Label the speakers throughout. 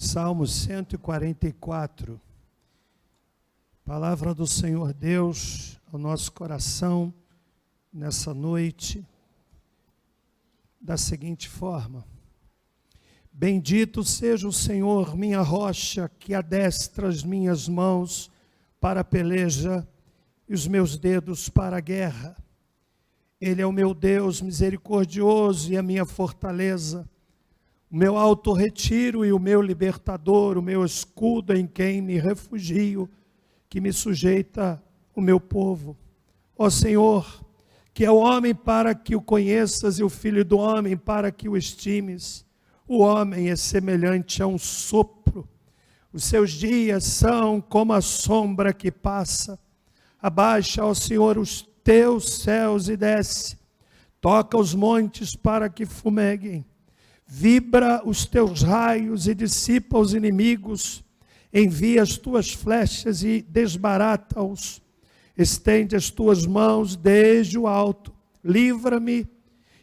Speaker 1: Salmo 144, palavra do Senhor Deus ao nosso coração nessa noite, da seguinte forma: Bendito seja o Senhor, minha rocha, que adestra as minhas mãos para a peleja e os meus dedos para a guerra. Ele é o meu Deus misericordioso e a minha fortaleza, o meu alto retiro e o meu libertador, o meu escudo em quem me refugio, que me sujeita o meu povo. Ó Senhor, que é o homem para que o conheças e o filho do homem para que o estimes. O homem é semelhante a um sopro, os seus dias são como a sombra que passa. Abaixa, ó Senhor, os teus céus e desce, toca os montes para que fumeguem. Vibra os teus raios e dissipa os inimigos, envia as tuas flechas e desbarata-os. Estende as tuas mãos desde o alto, livra-me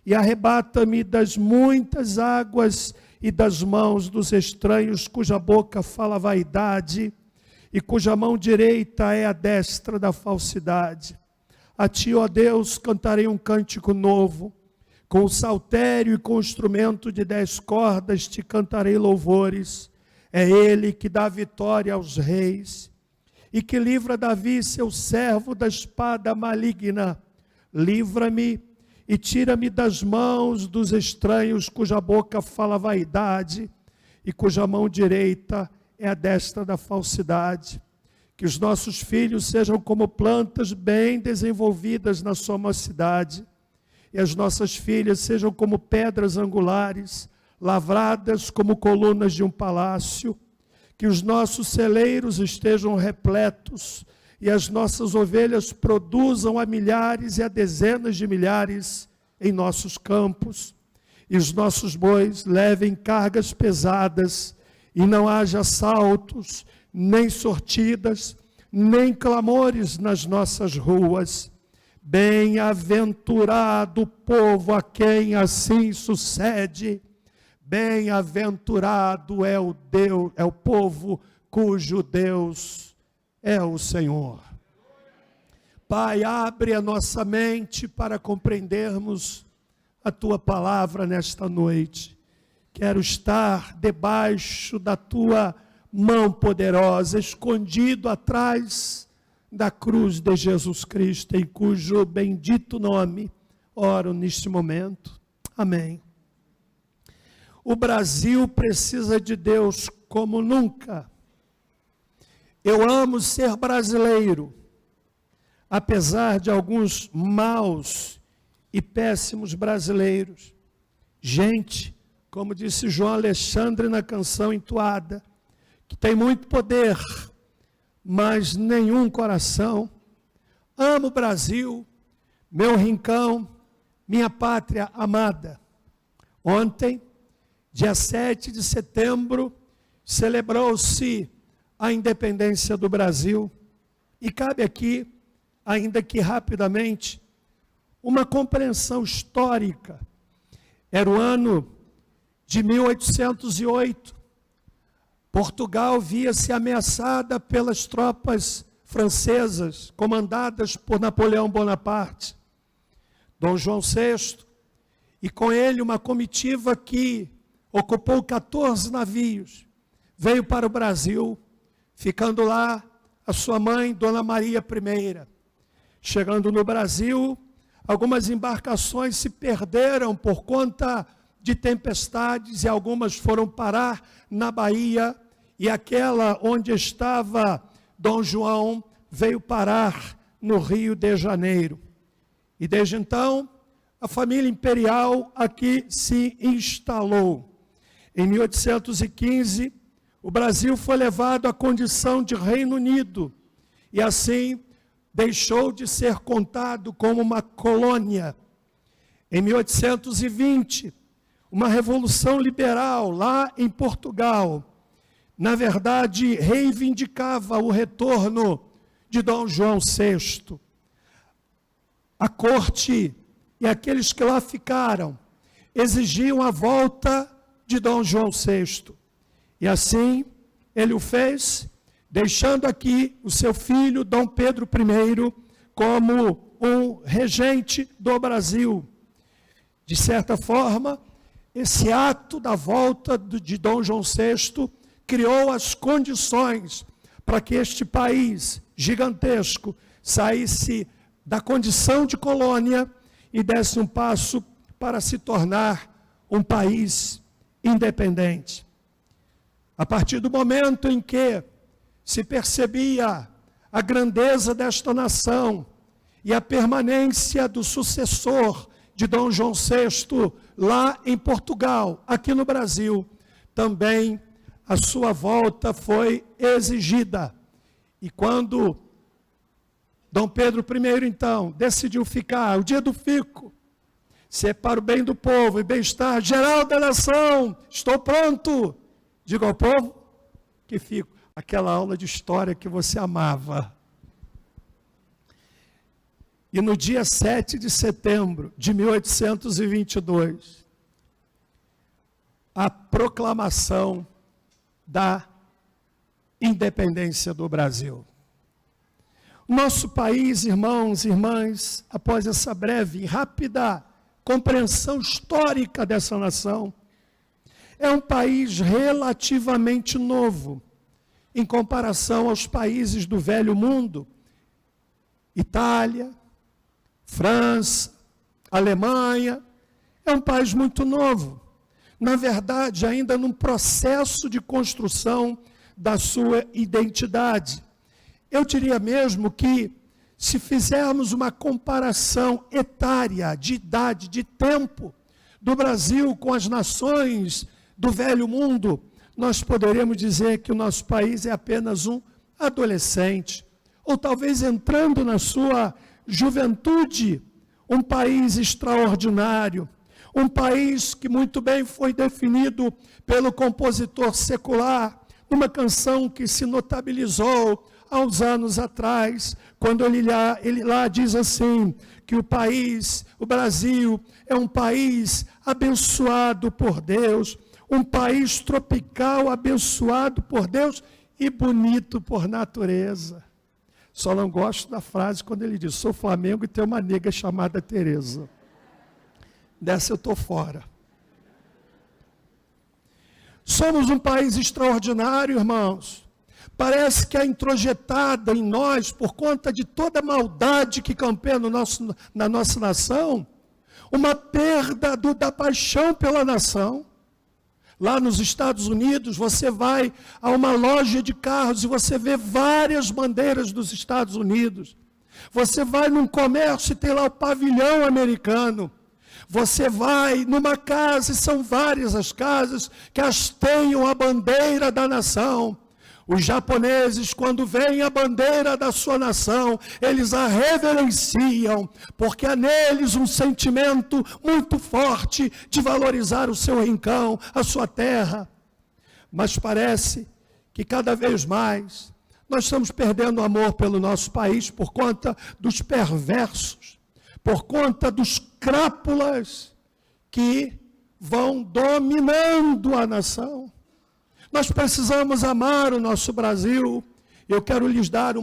Speaker 1: e arrebata-me das muitas águas e das mãos dos estranhos, cuja boca fala vaidade e cuja mão direita é a destra da falsidade. A ti, ó Deus, cantarei um cântico novo. Com o saltério e com o instrumento de 10 cordas te cantarei louvores. É ele que dá vitória aos reis e que livra Davi, seu servo, da espada maligna. Livra-me e tira-me das mãos dos estranhos, cuja boca fala vaidade e cuja mão direita é a destra da falsidade. Que os nossos filhos sejam como plantas bem desenvolvidas na sua mocidade, e as nossas filhas sejam como pedras angulares, lavradas como colunas de um palácio. Que os nossos celeiros estejam repletos, e as nossas ovelhas produzam a milhares e a dezenas de milhares em nossos campos. E os nossos bois levem cargas pesadas, e não haja assaltos, nem sortidas, nem clamores nas nossas ruas. Bem-aventurado o povo a quem assim sucede. Bem-aventurado é o Deus, é o povo cujo Deus é o Senhor. Pai, abre a nossa mente para compreendermos a tua palavra nesta noite. Quero estar debaixo da tua mão poderosa, escondido atrás da cruz de Jesus Cristo, em cujo bendito nome oro neste momento. Amém. O Brasil precisa de Deus como nunca. Eu amo ser brasileiro, apesar de alguns maus e péssimos brasileiros. Gente, como disse João Alexandre na canção entoada, que tem muito poder, mas nenhum coração. Amo o Brasil, meu rincão, minha pátria amada. Ontem, dia 7 de setembro, celebrou-se a independência do Brasil. E cabe aqui, ainda que rapidamente, uma compreensão histórica. Era o ano de 1808. Portugal via-se ameaçada pelas tropas francesas, comandadas por Napoleão Bonaparte. Dom João VI, e com ele uma comitiva que ocupou 14 navios, veio para o Brasil, ficando lá a sua mãe, Dona Maria I. Chegando no Brasil, algumas embarcações se perderam por conta de tempestades e algumas foram parar na Bahia, e aquela onde estava Dom João veio parar no Rio de Janeiro. E desde então, a família imperial aqui se instalou. Em 1815, o Brasil foi levado à condição de Reino Unido, e assim deixou de ser contado como uma colônia. Em 1820, uma revolução liberal lá em Portugal, na verdade, reivindicava o retorno de Dom João VI. A corte e aqueles que lá ficaram exigiam a volta de Dom João VI. E assim ele o fez, deixando aqui o seu filho, Dom Pedro I, como um regente do Brasil. De certa forma, esse ato da volta de Dom João VI criou as condições para que este país gigantesco saísse da condição de colônia e desse um passo para se tornar um país independente. A partir do momento em que se percebia a grandeza desta nação e a permanência do sucessor de Dom João VI lá em Portugal, aqui no Brasil, também a sua volta foi exigida. E quando Dom Pedro I, então, decidiu ficar, o dia do fico, se é para o bem do povo e bem-estar geral da nação, estou pronto. Digo ao povo que fico. Aquela aula de história que você amava. E no dia 7 de setembro de 1822, a proclamação da independência do Brasil. Nosso país, irmãos e irmãs, após essa breve e rápida compreensão histórica dessa nação, é um país relativamente novo, em comparação aos países do velho mundo, Itália, França, Alemanha. É um país muito novo, na verdade, ainda num processo de construção da sua identidade. Eu diria mesmo que, se fizermos uma comparação etária, de idade, de tempo, do Brasil com as nações do velho mundo, nós poderemos dizer que o nosso país é apenas um adolescente, ou talvez entrando na sua juventude, um país extraordinário, um país que muito bem foi definido pelo compositor secular, numa canção que se notabilizou há uns anos atrás, quando ele lá diz assim, que o país, o Brasil, é um país abençoado por Deus, um país tropical abençoado por Deus e bonito por natureza. Só não gosto da frase quando ele diz, sou Flamengo e tenho uma nega chamada Tereza. Dessa eu estou fora. Somos um país extraordinário, irmãos. Parece que é introjetada em nós, por conta de toda a maldade que campeia na nossa nação, uma perda da paixão pela nação. Lá nos Estados Unidos, você vai a uma loja de carros e você vê várias bandeiras dos Estados Unidos. Você vai num comércio e tem lá o pavilhão americano. Você vai numa casa, e são várias as casas que hasteiam a bandeira da nação. Os japoneses, quando veem a bandeira da sua nação, eles a reverenciam, porque há neles um sentimento muito forte de valorizar o seu rincão, a sua terra. Mas parece que cada vez mais nós estamos perdendo amor pelo nosso país por conta dos perversos, por conta dos crápulas que vão dominando a nação. Nós precisamos amar o nosso Brasil. Eu quero lhes dar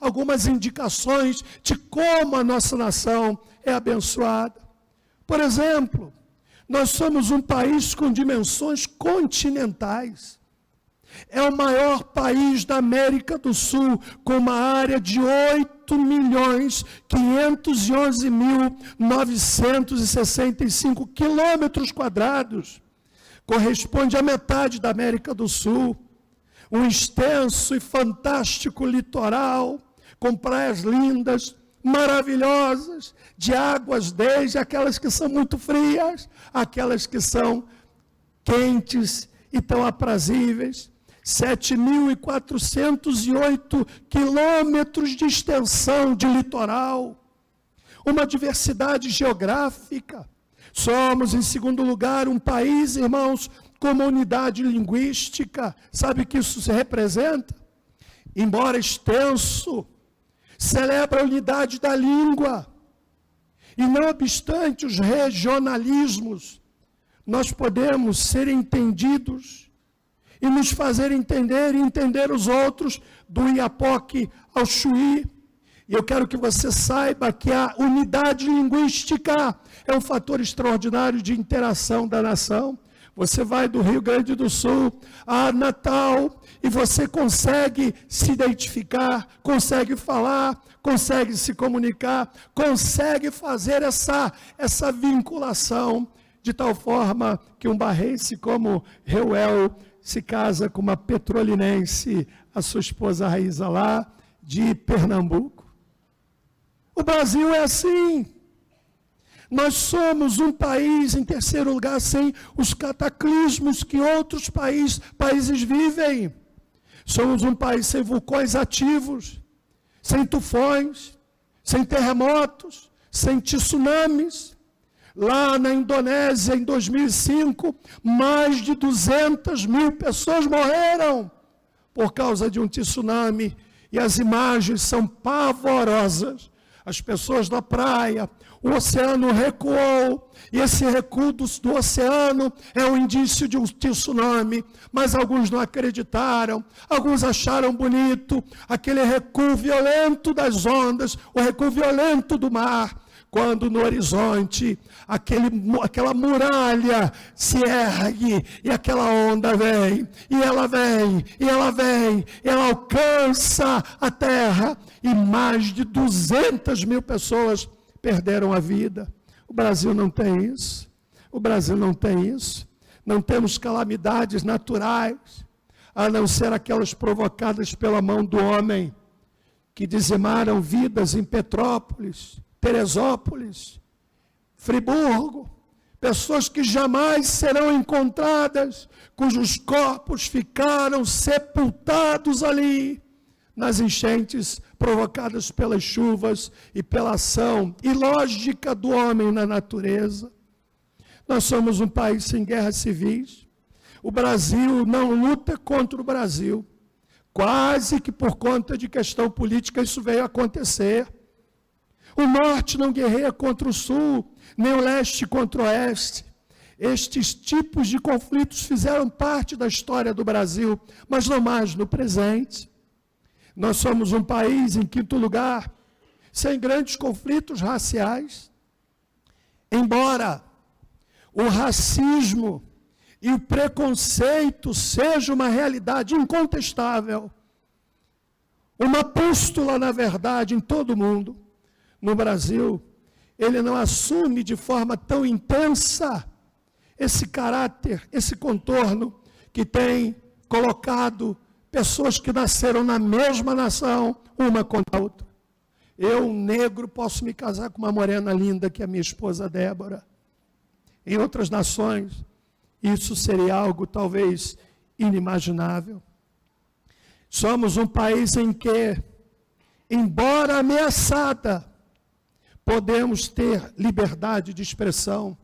Speaker 1: algumas indicações de como a nossa nação é abençoada. Por exemplo, nós somos um país com dimensões continentais. É o maior país da América do Sul, com uma área de 8.511.965 quilômetros quadrados. Corresponde à metade da América do Sul. Um extenso e fantástico litoral, com praias lindas, maravilhosas, de águas desde aquelas que são muito frias, aquelas que são quentes e tão aprazíveis. 7.408 quilômetros de extensão de litoral. Uma diversidade geográfica. Somos, em segundo lugar, um país, irmãos, com uma unidade linguística. Sabe o que isso se representa? Embora extenso, celebra a unidade da língua. E não obstante os regionalismos, nós podemos ser entendidos e nos fazer entender e entender os outros, do Iapoque ao Chuí. E eu quero que você saiba que a unidade linguística é um fator extraordinário de interação da nação. Você vai do Rio Grande do Sul a Natal e você consegue se identificar, consegue falar, consegue se comunicar, consegue fazer essa vinculação, de tal forma que um barrense como Reuel se casa com uma petrolinense, a sua esposa Raíza lá de Pernambuco. O Brasil é assim. Nós somos um país, em terceiro lugar, sem os cataclismos que outros países vivem. Somos um país sem vulcões ativos, sem tufões, sem terremotos, sem tsunamis. Lá na Indonésia, em 2005, mais de 200 mil pessoas morreram por causa de um tsunami. E as imagens são pavorosas. As pessoas na praia, o oceano recuou, e esse recuo do oceano é um indício de um tsunami, mas alguns não acreditaram, alguns acharam bonito aquele recuo violento das ondas, o recuo violento do mar, quando no horizonte aquela muralha se ergue, e aquela onda vem, e ela vem, e ela vem, e ela alcança a terra, e mais de 200 mil pessoas perderam a vida. O Brasil não tem isso. O Brasil não tem isso. Não temos calamidades naturais, a não ser aquelas provocadas pela mão do homem, que dizimaram vidas em Petrópolis, Teresópolis, Friburgo, pessoas que jamais serão encontradas, cujos corpos ficaram sepultados ali, nas enchentes provocadas pelas chuvas e pela ação ilógica do homem na natureza. Nós somos um país sem guerras civis. O Brasil não luta contra o Brasil. Quase que por conta de questão política isso veio a acontecer. O norte não guerreia contra o sul, nem o leste contra o oeste. Estes tipos de conflitos fizeram parte da história do Brasil, mas não mais no presente. Nós somos um país, em quinto lugar, sem grandes conflitos raciais. Embora o racismo e o preconceito seja uma realidade incontestável, uma pústula, na verdade, em todo o mundo, no Brasil, ele não assume de forma tão intensa esse caráter, esse contorno que tem colocado pessoas que nasceram na mesma nação, uma contra a outra. Eu, um negro, posso me casar com uma morena linda, que é a minha esposa Débora. Em outras nações, isso seria algo talvez inimaginável. Somos um país em que, embora ameaçada, podemos ter liberdade de expressão.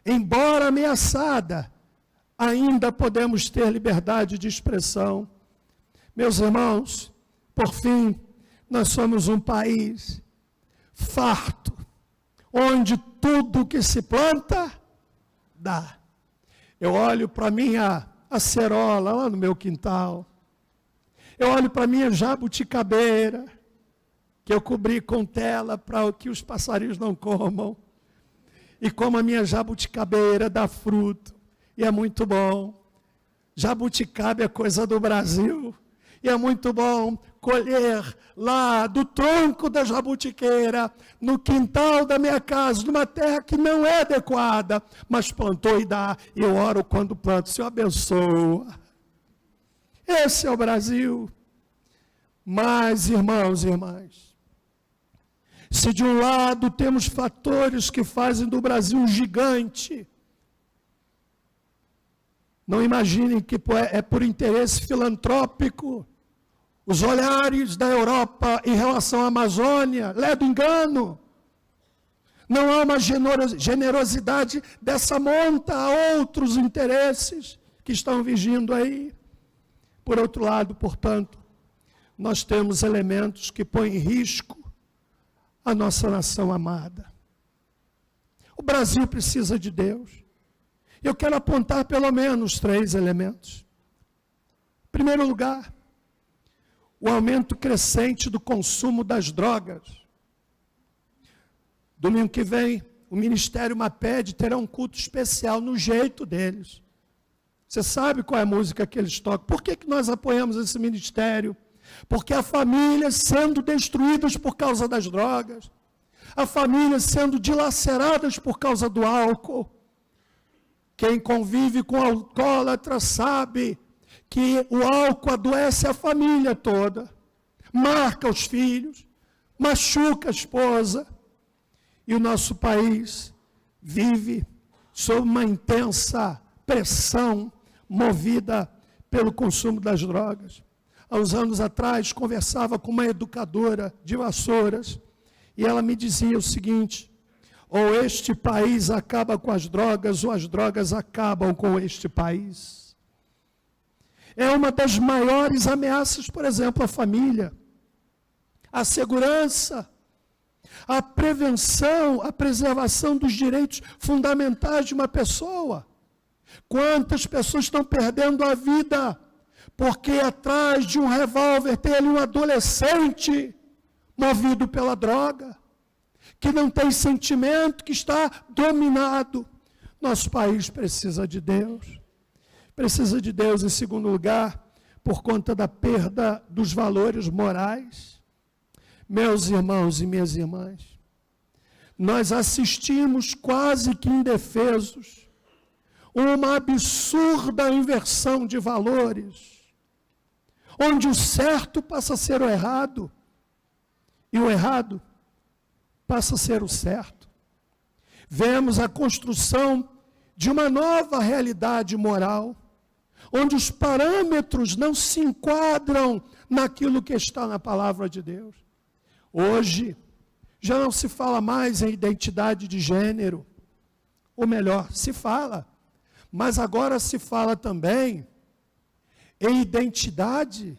Speaker 1: Embora ameaçada, ainda podemos ter liberdade de expressão. Meus irmãos, por fim, nós somos um país farto, onde tudo que se planta, dá. Eu olho para a minha acerola lá no meu quintal, eu olho para a minha jabuticabeira, que eu cobri com tela para que os passarinhos não comam, e como a minha jabuticabeira dá fruto, e é muito bom. Jabuticabe é coisa do Brasil. E é muito bom colher lá do tronco da jabutiqueira, no quintal da minha casa, numa terra que não é adequada, mas plantou e dá. E eu oro quando planto, Senhor abençoa. Esse é o Brasil. Mas, irmãos e irmãs, se de um lado temos fatores que fazem do Brasil um gigante, não imaginem que é por interesse filantrópico. Os olhares da Europa em relação à Amazônia, ledo engano. Não há uma generosidade dessa monta a outros interesses que estão vigindo aí. Por outro lado, portanto, nós temos elementos que põem em risco a nossa nação amada. O Brasil precisa de Deus. Eu quero apontar pelo menos 3 elementos. Em primeiro lugar, o aumento crescente do consumo das drogas. Domingo que vem, o Ministério Maped terá um culto especial no jeito deles. Você sabe qual é a música que eles tocam? Por que nós apoiamos esse ministério? Porque a família sendo destruídas por causa das drogas, a família sendo dilaceradas por causa do álcool. Quem convive com alcoólatra sabe que o álcool adoece a família toda, marca os filhos, machuca a esposa. E o nosso país vive sob uma intensa pressão movida pelo consumo das drogas. Há uns anos atrás, conversava com uma educadora de Vassouras, e ela me dizia o seguinte: ou este país acaba com as drogas, ou as drogas acabam com este país. É uma das maiores ameaças, por exemplo, à família, à segurança, à prevenção, à preservação dos direitos fundamentais de uma pessoa. Quantas pessoas estão perdendo a vida porque atrás de um revólver tem ali um adolescente movido pela droga, que não tem sentimento, que está dominado. Nosso país precisa de Deus. Precisa de Deus, em segundo lugar, por conta da perda dos valores morais. Meus irmãos e minhas irmãs, nós assistimos quase que indefesos uma absurda inversão de valores, onde o certo passa a ser o errado, e o errado passa a ser o certo. Vemos a construção de uma nova realidade moral, onde os parâmetros não se enquadram naquilo que está na palavra de Deus. Hoje, já não se fala mais em identidade de gênero, ou melhor, se fala, mas agora se fala também em identidade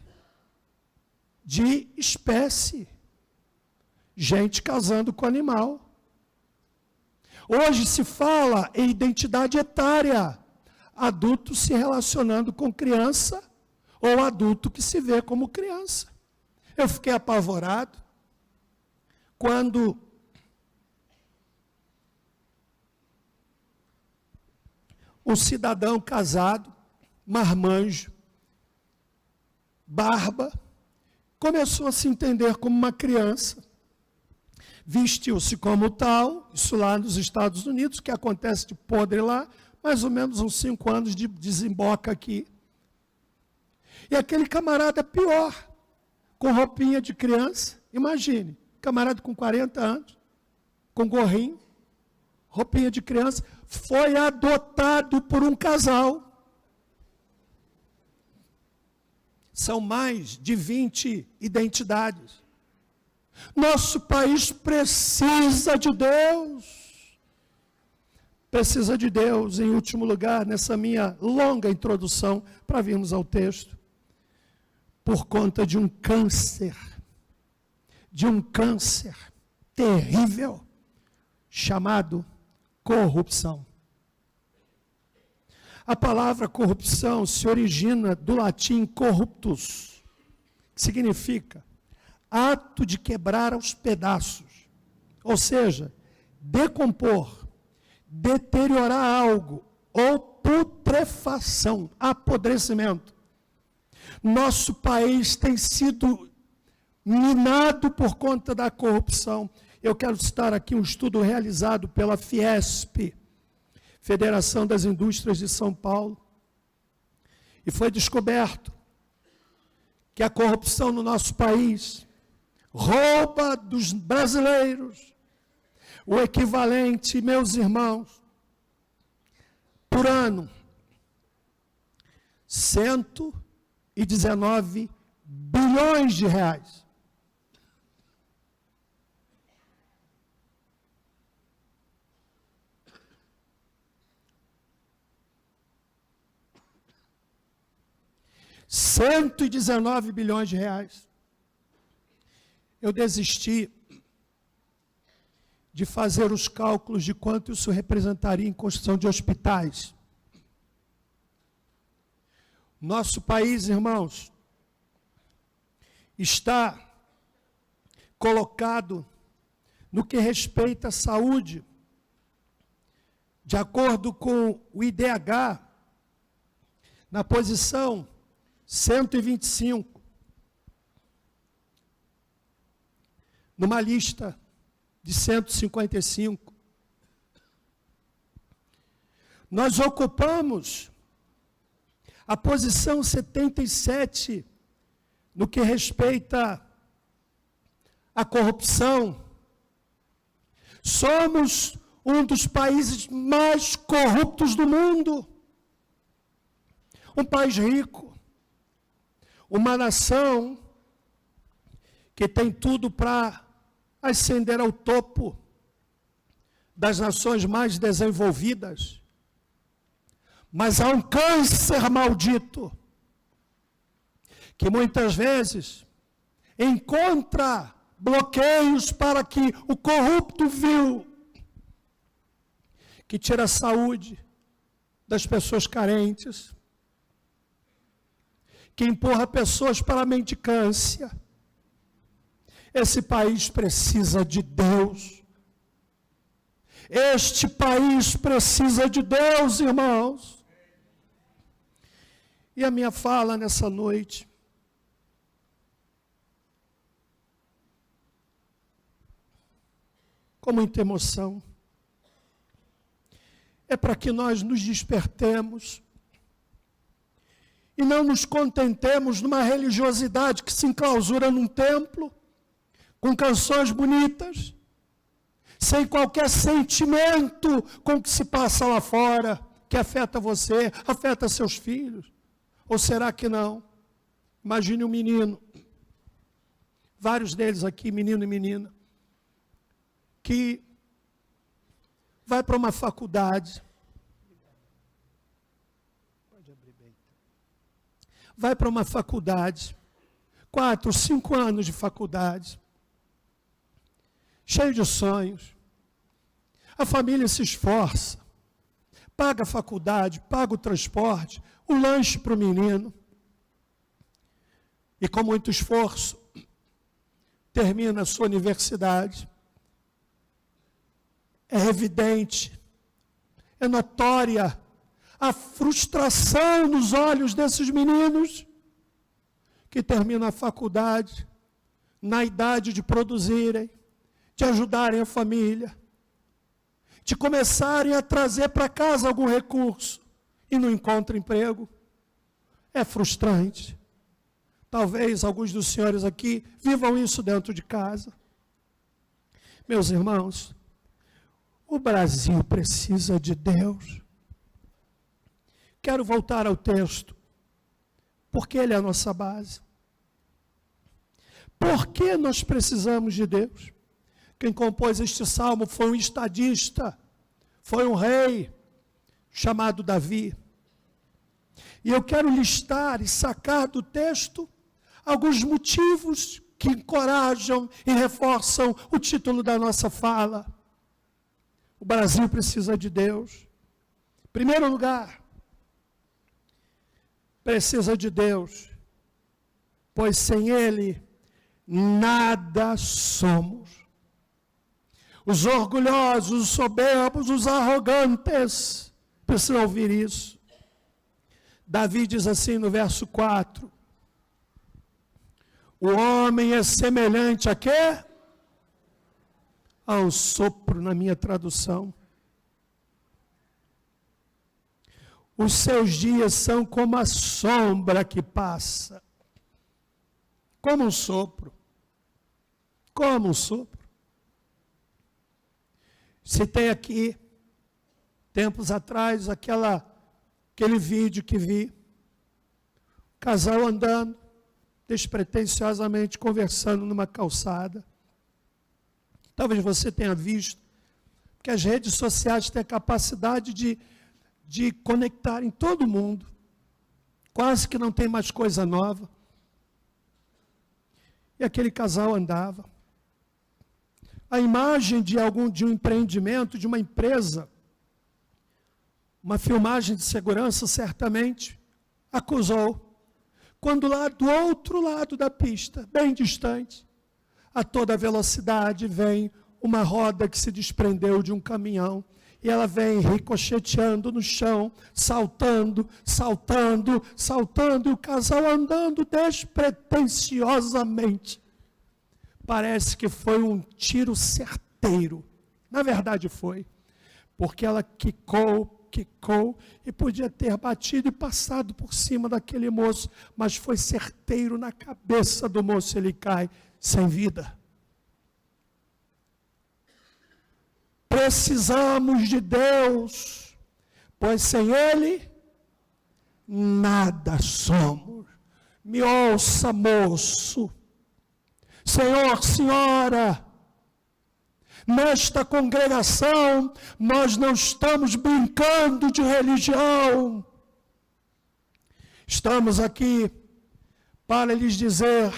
Speaker 1: de espécie. Gente casando com animal. Hoje se fala em identidade etária. Adulto se relacionando com criança, ou adulto que se vê como criança. Eu fiquei apavorado quando um cidadão casado, marmanjo, barba, começou a se entender como uma criança, vestiu-se como tal, isso lá nos Estados Unidos, que acontece de podre lá, mais ou menos uns 5 anos de desemboca aqui. E aquele camarada pior, com roupinha de criança, imagine, camarada com 40 anos, com gorrinho, roupinha de criança, foi adotado por um casal. São mais de 20 identidades. Nosso país precisa de Deus. Precisa de Deus, em último lugar, nessa minha longa introdução, para virmos ao texto, por conta de um câncer terrível, chamado corrupção. A palavra corrupção se origina do latim corruptus, que significa ato de quebrar aos pedaços, ou seja, decompor, deteriorar algo, ou putrefação, apodrecimento. Nosso país tem sido minado por conta da corrupção. Eu quero citar aqui um estudo realizado pela Fiesp, Federação das Indústrias de São Paulo, e foi descoberto que a corrupção no nosso país rouba dos brasileiros o equivalente, meus irmãos, por ano, 119 bilhões de reais. R$ 119 bilhões de reais. Eu desisti de fazer os cálculos de quanto isso representaria em construção de hospitais. Nosso país, irmãos, está colocado no que respeita à saúde, de acordo com o IDH, na posição 125, numa lista de 155. Nós ocupamos a posição 77 no que respeita à corrupção. Somos um dos países mais corruptos do mundo. Um país rico, uma nação que tem tudo para ascender ao topo das nações mais desenvolvidas. Mas há um câncer maldito que muitas vezes encontra bloqueios para que o corrupto vil, que tira a saúde das pessoas carentes, que empurra pessoas para a mendicância. Esse país precisa de Deus. Este país precisa de Deus, irmãos. E a minha fala nessa noite com muita emoção, é para que nós nos despertemos e não nos contentemos numa religiosidade que se enclausura num templo, com canções bonitas, sem qualquer sentimento com o que se passa lá fora, que afeta você, afeta seus filhos. Ou será que não? Imagine um menino, vários deles aqui, menino e menina, que vai para uma faculdade, vai para uma faculdade, 4, 5 anos de faculdade, cheio de sonhos, a família se esforça, paga a faculdade, paga o transporte, o lanche para o menino, e com muito esforço, termina a sua universidade. É evidente, é notória a frustração nos olhos desses meninos que terminam a faculdade na idade de produzirem, de ajudarem a família, de começarem a trazer para casa algum recurso e não encontram emprego. É frustrante. Talvez alguns dos senhores aqui vivam isso dentro de casa. Meus irmãos, o Brasil precisa de Deus. Quero voltar ao texto, porque ele é a nossa base. Por que nós precisamos de Deus? Quem compôs este salmo foi um estadista, foi um rei chamado Davi. E eu quero listar e sacar do texto alguns motivos que encorajam e reforçam o título da nossa fala. O Brasil precisa de Deus. Em primeiro lugar, precisa de Deus, pois sem Ele nada somos. Os orgulhosos, os soberbos, os arrogantes precisam ouvir isso. Davi diz assim no verso 4: o homem é semelhante a quê? Ao sopro, na minha tradução. Os seus dias são como a sombra que passa. Como um sopro. Como um sopro. Citei aqui, tempos atrás, aquele vídeo que vi. Casal andando, despretensiosamente, conversando numa calçada. Talvez você tenha visto, porque as redes sociais têm a capacidade de conectar em todo mundo. Quase que não tem mais coisa nova. E aquele casal andava. A imagem de um empreendimento, de uma empresa, uma filmagem de segurança, certamente, acusou. Quando lá do outro lado da pista, bem distante, a toda velocidade vem uma roda que se desprendeu de um caminhão. E ela vem ricocheteando no chão, saltando, saltando, saltando, e o casal andando despretensiosamente. Parece que foi um tiro certeiro. Na verdade foi, porque ela quicou, e podia ter batido e passado por cima daquele moço, mas foi certeiro na cabeça do moço, ele cai sem vida. Precisamos de Deus, pois sem Ele, nada somos. Me ouça, moço, senhor, senhora, nesta congregação, nós não estamos brincando de religião. Estamos aqui para lhes dizer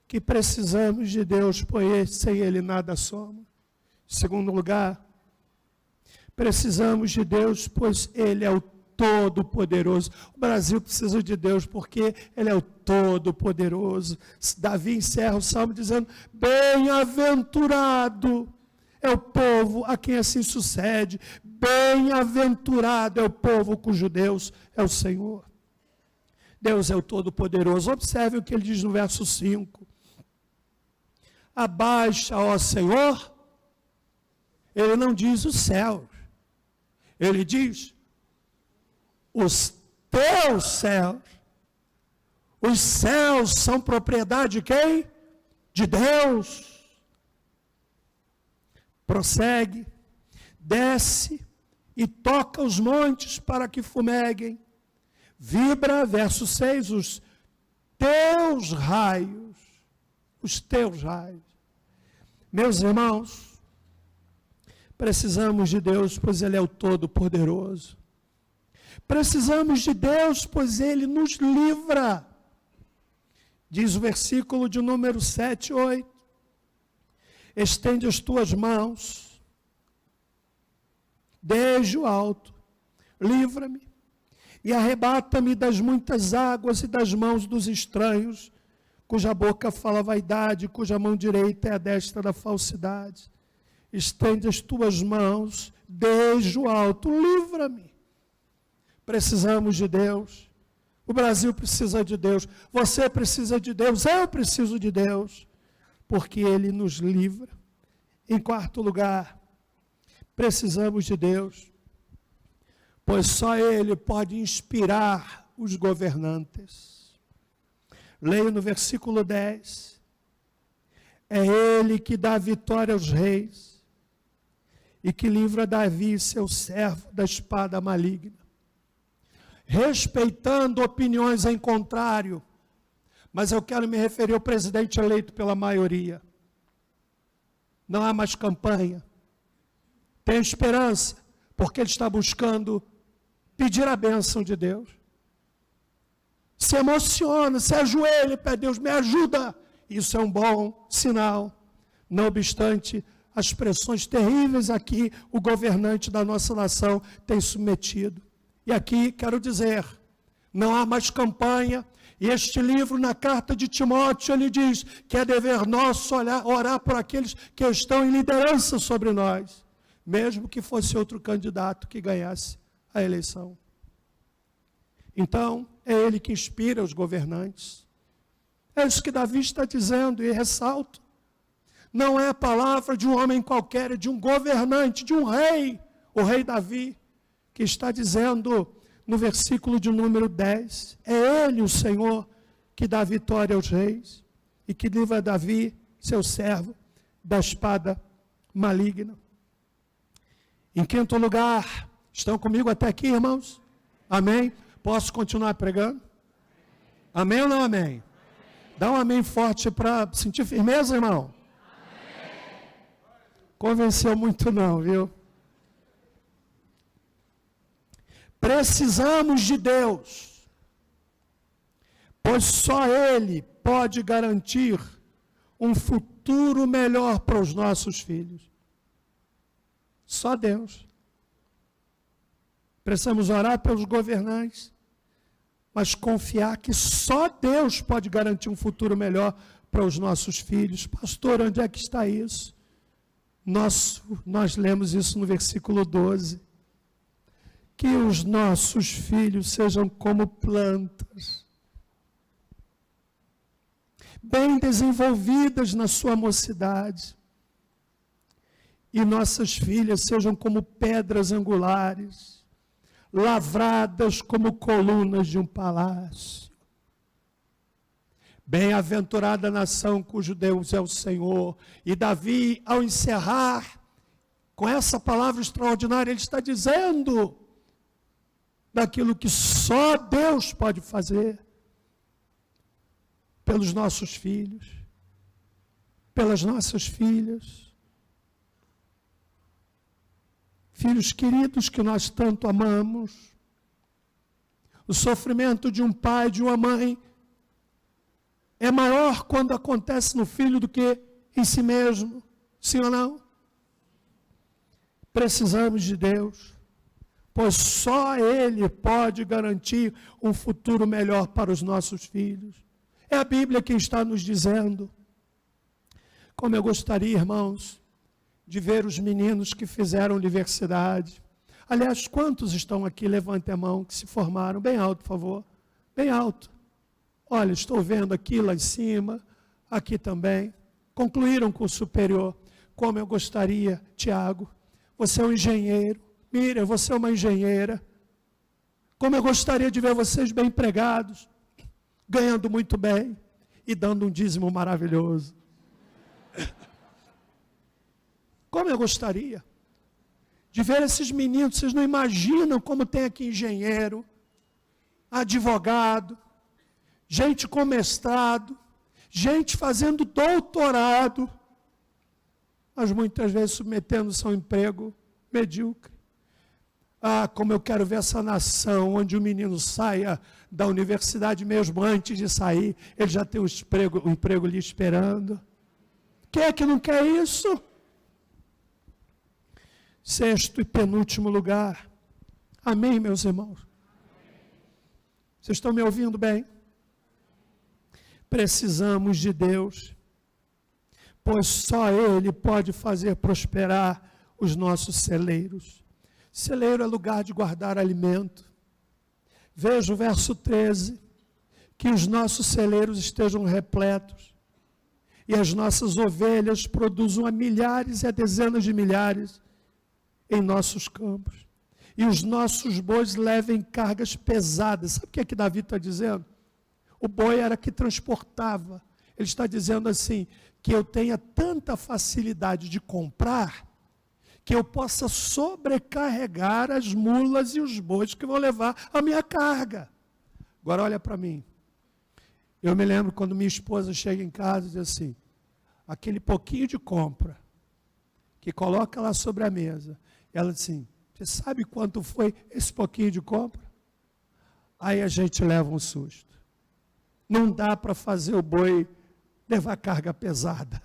Speaker 1: que precisamos de Deus, pois sem Ele nada somos. Em segundo lugar, precisamos de Deus, pois Ele é o Todo-Poderoso. O Brasil precisa de Deus porque Ele é o Todo-Poderoso. Davi encerra o salmo dizendo: bem-aventurado é o povo a quem assim sucede, bem-aventurado é o povo cujo Deus é o Senhor. Deus é o Todo-Poderoso. Observe o que ele diz no verso 5. Abaixa, ó Senhor. Ele não diz os céus. Ele diz os teus céus. Os céus são propriedade de quem? De Deus. Prossegue, desce e toca os montes para que fumeguem. Vibra, verso 6, os teus raios. Os teus raios. Meus irmãos, precisamos de Deus, pois Ele é o Todo-Poderoso. Precisamos de Deus, pois Ele nos livra. Diz o versículo de número 7 e 8. Estende as tuas mãos, desde o alto, livra-me e arrebata-me das muitas águas e das mãos dos estranhos, cuja boca fala vaidade, cuja mão direita é a destra da falsidade. Estende as tuas mãos, desde o alto, livra-me. Precisamos de Deus. O Brasil precisa de Deus. Você precisa de Deus. Eu preciso de Deus. Porque Ele nos livra. Em quarto lugar, precisamos de Deus, pois só Ele pode inspirar os governantes. Leio no versículo 10. É Ele que dá vitória aos reis e que livra Davi, seu servo, da espada maligna. Respeitando opiniões em contrário, mas eu quero me referir ao presidente eleito pela maioria. Não há mais campanha. Tem esperança, porque ele está buscando pedir a bênção de Deus. Se emociona, se ajoelha e pede: Deus, me ajuda. Isso é um bom sinal. Não obstante, as pressões terríveis aqui, o governante da nossa nação tem submetido. E aqui quero dizer, não há mais campanha. E este livro, na carta de Timóteo, ele diz que é dever nosso orar por aqueles que estão em liderança sobre nós, mesmo que fosse outro candidato que ganhasse a eleição. Então, é ele que inspira os governantes. É isso que Davi está dizendo, e ressalto. Não é a palavra de um homem qualquer, é de um governante, de um rei, o rei Davi, que está dizendo no versículo de número 10, é Ele, o Senhor, que dá vitória aos reis e que livra Davi, seu servo, da espada maligna. Em quinto lugar, estão comigo até aqui, irmãos? Amém? Posso continuar pregando? Amém ou não amém? Dá um amém forte para sentir firmeza, irmão? Amém. Convenceu muito não, viu? Precisamos de Deus, pois só Ele pode garantir um futuro melhor para os nossos filhos. Só Deus. Precisamos orar pelos governantes, mas confiar que só Deus pode garantir um futuro melhor para os nossos filhos. Pastor, onde é que está isso? Nós lemos isso no versículo 12. Que os nossos filhos sejam como plantas, bem desenvolvidas na sua mocidade, e nossas filhas sejam como pedras angulares, lavradas como colunas de um palácio. Bem-aventurada a nação cujo Deus é o Senhor. E Davi, ao encerrar com essa palavra extraordinária, ele está dizendo daquilo que só Deus pode fazer pelos nossos filhos, pelas nossas filhas. Filhos queridos que nós tanto amamos. O sofrimento de um pai, de uma mãe, é maior quando acontece no filho do que em si mesmo. Sim ou não? Precisamos de Deus, pois só Ele pode garantir um futuro melhor para os nossos filhos. É a Bíblia quem está nos dizendo. Como eu gostaria, irmãos, de ver os meninos que fizeram universidade. Aliás, quantos estão aqui? Levantem a mão, que se formaram. Bem alto, por favor. Bem alto. Olha, estou vendo aqui lá em cima, aqui também. Concluíram com o superior. Como eu gostaria, Tiago. Você é um engenheiro. Miriam, você é uma engenheira. Como eu gostaria de ver vocês bem empregados, ganhando muito bem e dando um dízimo maravilhoso. Como eu gostaria de ver esses meninos. Vocês não imaginam como tem aqui engenheiro, advogado, gente com mestrado, gente fazendo doutorado, mas muitas vezes submetendo-se a um emprego medíocre. Ah, como eu quero ver essa nação onde o menino saia da universidade, mesmo antes de sair, ele já tem um emprego lhe esperando. Quem é que não quer isso? Sexto e penúltimo lugar. Amém, meus irmãos? Vocês estão me ouvindo bem? Precisamos de Deus, pois só Ele pode fazer prosperar os nossos celeiros. Celeiro é lugar de guardar alimento. Veja o verso 13, que os nossos celeiros estejam repletos, e as nossas ovelhas produzam a milhares e a dezenas de milhares em nossos campos, e os nossos bois levem cargas pesadas. Sabe o que é que Davi está dizendo? O boi era que transportava. Ele está dizendo assim, que eu tenha tanta facilidade de comprar, que eu possa sobrecarregar as mulas e os bois que vão levar a minha carga. Agora olha para mim. Eu me lembro quando minha esposa chega em casa e diz assim, aquele pouquinho de compra, que coloca lá sobre a mesa, ela diz assim, você sabe quanto foi esse pouquinho de compra? Aí a gente leva um susto. Não dá para fazer o boi levar carga pesada.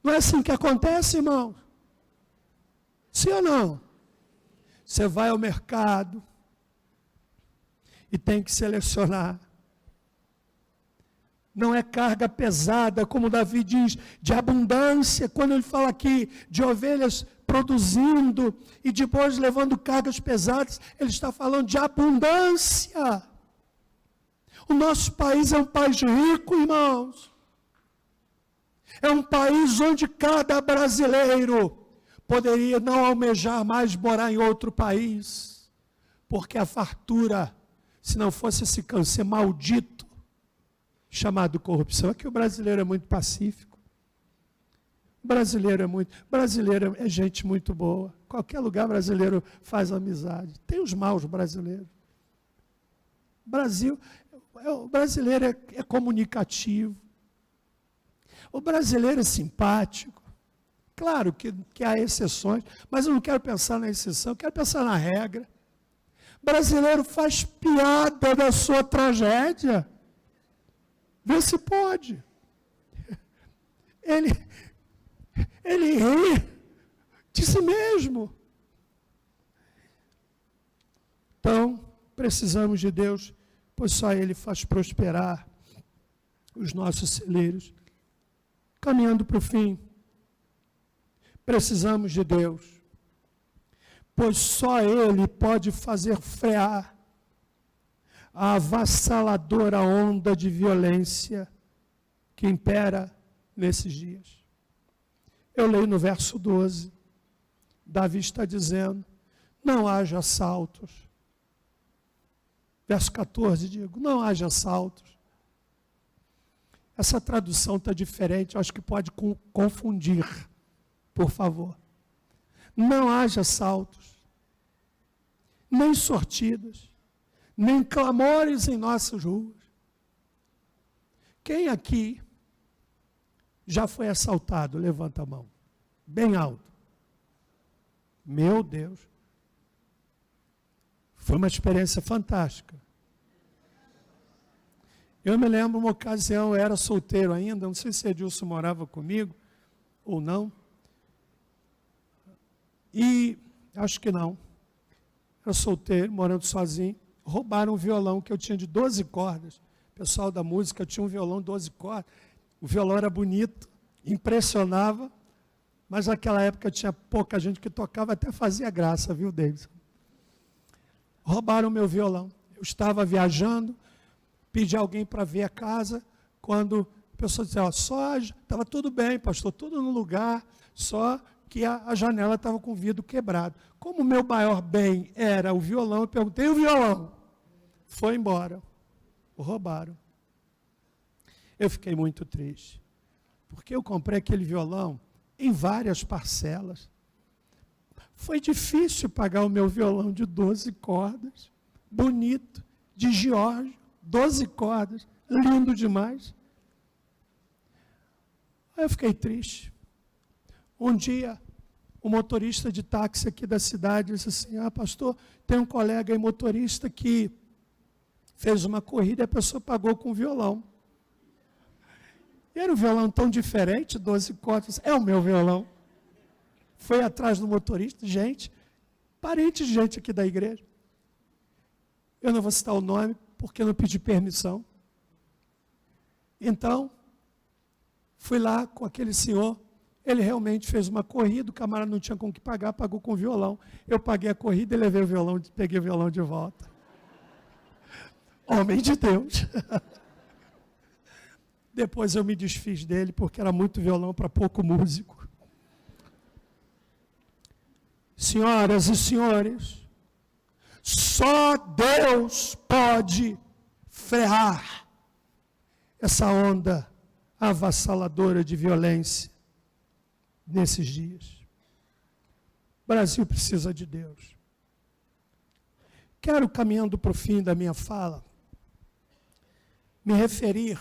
Speaker 1: Não é assim que acontece, irmão? Sim ou não? Você vai ao mercado e tem que selecionar. Não é carga pesada, como Davi diz, de abundância, quando ele fala aqui de ovelhas produzindo e de bois levando cargas pesadas, ele está falando de abundância. O nosso país é um país rico, irmãos. É um país onde cada brasileiro poderia não almejar mais morar em outro país, porque a fartura, se não fosse esse câncer maldito, chamado corrupção, é que o brasileiro é muito pacífico. O brasileiro é gente muito boa. Qualquer lugar brasileiro faz amizade. Tem os maus brasileiros. O brasileiro é comunicativo. O brasileiro é simpático. Claro que há exceções, mas eu não quero pensar na exceção, eu quero pensar na regra. O brasileiro faz piada da sua tragédia. Vê se pode. Ele ri de si mesmo. Então, Precisamos de Deus, pois só Ele faz prosperar os nossos celeiros. Caminhando para o fim, precisamos de Deus, pois só Ele pode fazer frear a avassaladora onda de violência que impera nesses dias. Eu leio no verso 12, Davi está dizendo, não haja assaltos. Verso 14, digo, não haja assaltos. Essa tradução está diferente, eu acho que pode confundir, por favor. Não haja assaltos, nem sortidas, nem clamores em nossas ruas. Quem aqui já foi assaltado? Levanta a mão, bem alto. Meu Deus. Foi uma experiência fantástica. Eu me lembro uma ocasião, eu era solteiro ainda, não sei se Edilson morava comigo ou não. E acho que não. Era solteiro, morando sozinho. Roubaram um violão que eu tinha de 12 cordas. O pessoal da música tinha um violão de 12 cordas. O violão era bonito, impressionava, mas naquela época tinha pouca gente que tocava, até fazia graça, viu, Davidson? Roubaram meu violão. Eu estava viajando, pedi alguém para ver a casa, quando a pessoa disse, ó, só estava tudo bem, pastor, tudo no lugar, só que a janela estava com o vidro quebrado. Como o meu maior bem era o violão, eu perguntei, o violão? Foi embora. Roubaram. Eu fiquei muito triste, porque eu comprei aquele violão em várias parcelas. Foi difícil pagar o meu violão de 12 cordas, bonito, de Giorgio, 12 cordas, lindo demais. Aí eu fiquei triste. Um dia, o motorista de táxi aqui da cidade disse assim, pastor, tem um colega aí motorista que fez uma corrida e a pessoa pagou com violão. E era um violão tão diferente, 12 cordas, é o meu violão. Foi atrás do motorista, gente, parente de gente aqui da igreja. Eu não vou citar o nome, porque eu não pedi permissão. Então, fui lá com aquele senhor, ele realmente fez uma corrida, o camarada não tinha com o que pagar, pagou com o violão. Eu paguei a corrida e levei o violão, peguei o violão de volta. Homem de Deus. Depois eu me desfiz dele, porque era muito violão para pouco músico. Senhoras e senhores, só Deus pode frear essa onda avassaladora de violência nesses dias. O Brasil precisa de Deus. Quero, caminhando para o fim da minha fala, me referir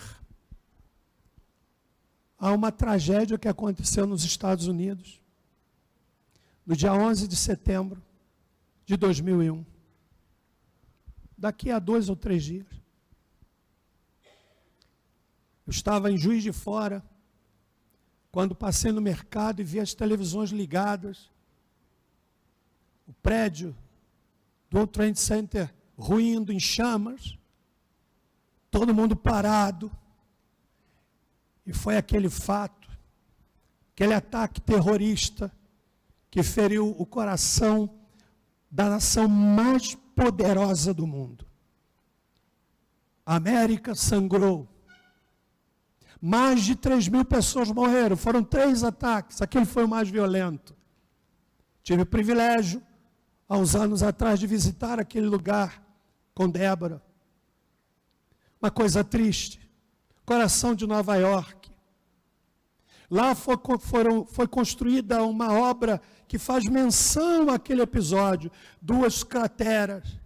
Speaker 1: a uma tragédia que aconteceu nos Estados Unidos, no dia 11 de setembro de 2001. Daqui a 2 ou 3 dias. Eu estava em Juiz de Fora, quando passei no mercado e vi as televisões ligadas, o prédio do World Trade Center ruindo em chamas, todo mundo parado, e foi aquele fato, aquele ataque terrorista que feriu o coração da nação mais poderosa do mundo. A América sangrou. Mais de 3.000 pessoas morreram, foram 3 ataques, aquele foi o mais violento. Tive o privilégio, há uns anos atrás, de visitar aquele lugar com Débora. Uma coisa triste, coração de Nova York. Lá foi construída uma obra que faz menção àquele episódio, 2 crateras,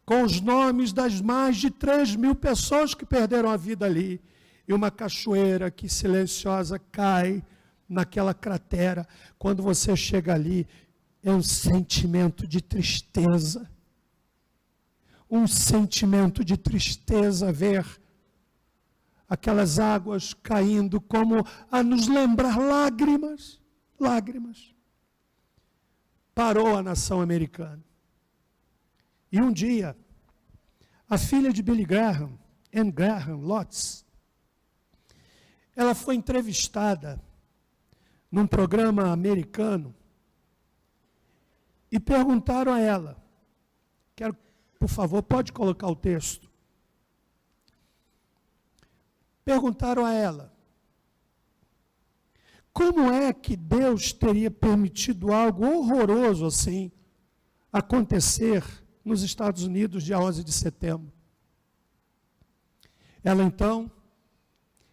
Speaker 1: com os nomes das mais de 3.000 pessoas que perderam a vida ali, e uma cachoeira que silenciosa cai naquela cratera. Quando você chega ali, é um sentimento de tristeza. Um sentimento de tristeza ver aquelas águas caindo, como a nos lembrar lágrimas, lágrimas. Parou a nação americana. E um dia, A filha de Billy Graham, Anne Graham Lotz, ela foi entrevistada num programa americano e perguntaram a ela, por favor, pode colocar o texto. Perguntaram a ela, como é que Deus teria permitido algo horroroso assim acontecer nos Estados Unidos dia 11 de setembro? Ela então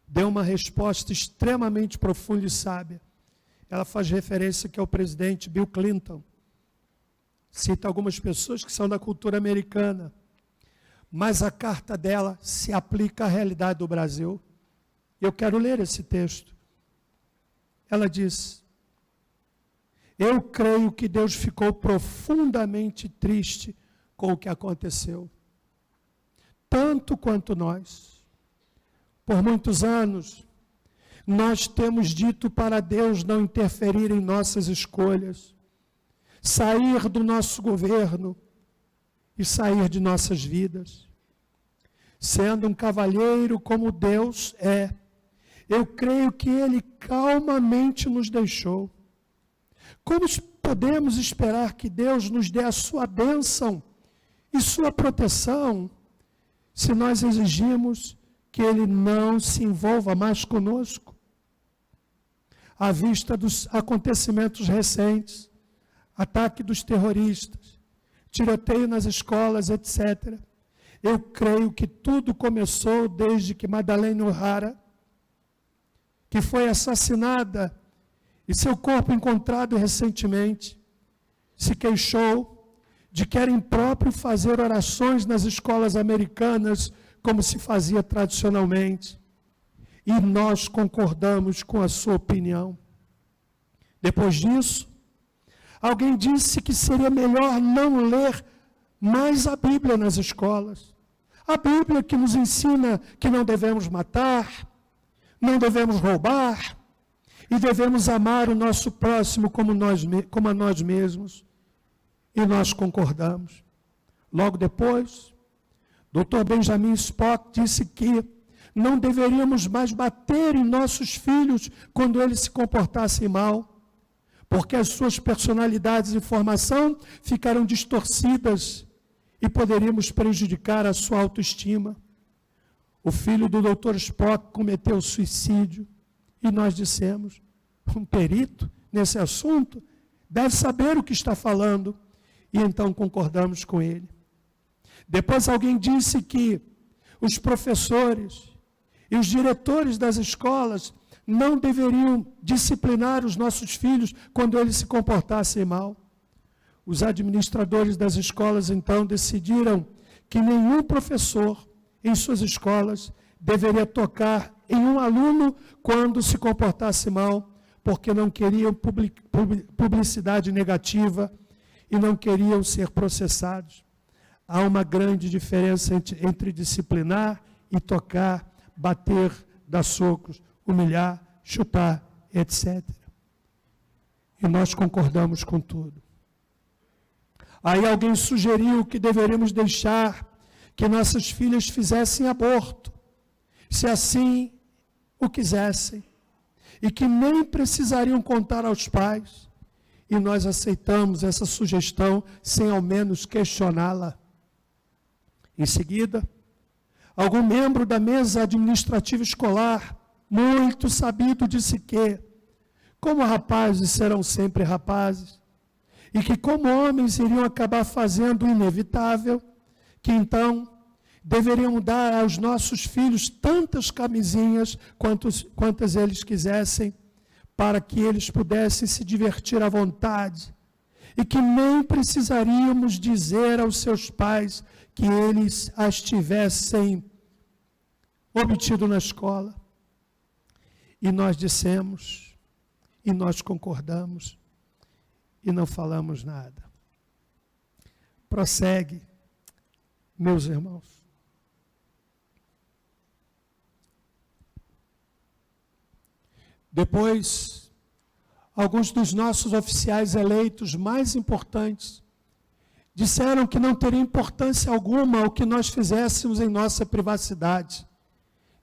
Speaker 1: deu uma resposta extremamente profunda e sábia. Ela faz referência que é o presidente Bill Clinton. Cita algumas pessoas que são da cultura americana. Mas a carta dela se aplica à realidade do Brasil. Eu quero ler esse texto. Ela diz: eu creio que Deus ficou profundamente triste com o que aconteceu. Tanto quanto nós. Por muitos anos, nós temos dito para Deus não interferir em nossas escolhas, sair do nosso governo e sair de nossas vidas. Sendo um cavalheiro como Deus é, eu creio que Ele calmamente nos deixou. Como podemos esperar que Deus nos dê a sua bênção e sua proteção se nós exigimos que Ele não se envolva mais conosco? À vista dos acontecimentos recentes, ataque dos terroristas, tiroteio nas escolas, etc., eu creio que tudo começou desde que Madeleine O'Hara, que foi assassinada e seu corpo encontrado recentemente, se queixou de que era impróprio fazer orações nas escolas americanas como se fazia tradicionalmente. E nós concordamos com a sua opinião. Depois disso, alguém disse que seria melhor não ler mais a Bíblia nas escolas. A Bíblia que nos ensina que não devemos matar, não devemos roubar e devemos amar o nosso próximo como a nós mesmos. E nós concordamos. Logo depois, Dr. Benjamin Spock disse que não deveríamos mais bater em nossos filhos quando eles se comportassem mal, porque as suas personalidades e formação ficaram distorcidas e poderíamos prejudicar a sua autoestima. O filho do Dr. Spock cometeu suicídio e nós dissemos, um perito nesse assunto deve saber o que está falando, e então concordamos com ele. Depois alguém disse que os professores e os diretores das escolas não deveriam disciplinar os nossos filhos quando eles se comportassem mal. Os administradores das escolas, então, decidiram que nenhum professor em suas escolas deveria tocar em um aluno quando se comportasse mal, porque não queriam publicidade negativa e não queriam ser processados. Há uma grande diferença entre disciplinar e tocar, bater, dar socos, humilhar, chutar, etc. E nós concordamos com tudo. Aí alguém sugeriu que deveríamos deixar que nossas filhas fizessem aborto, se assim o quisessem, e que nem precisariam contar aos pais. E nós aceitamos essa sugestão sem ao menos questioná-la. Em seguida, algum membro da mesa administrativa escolar, muito sabido, disse que, como rapazes serão sempre rapazes, e que como homens iriam acabar fazendo o inevitável, que então deveriam dar aos nossos filhos tantas camisinhas quantas eles quisessem, para que eles pudessem se divertir à vontade, e que nem precisaríamos dizer aos seus pais que eles as tivessem obtido na escola. E nós dissemos, e nós concordamos, e não falamos nada. Prossegue, meus irmãos. Depois, alguns dos nossos oficiais eleitos mais importantes Disseram que não teria importância alguma o que nós fizéssemos em nossa privacidade,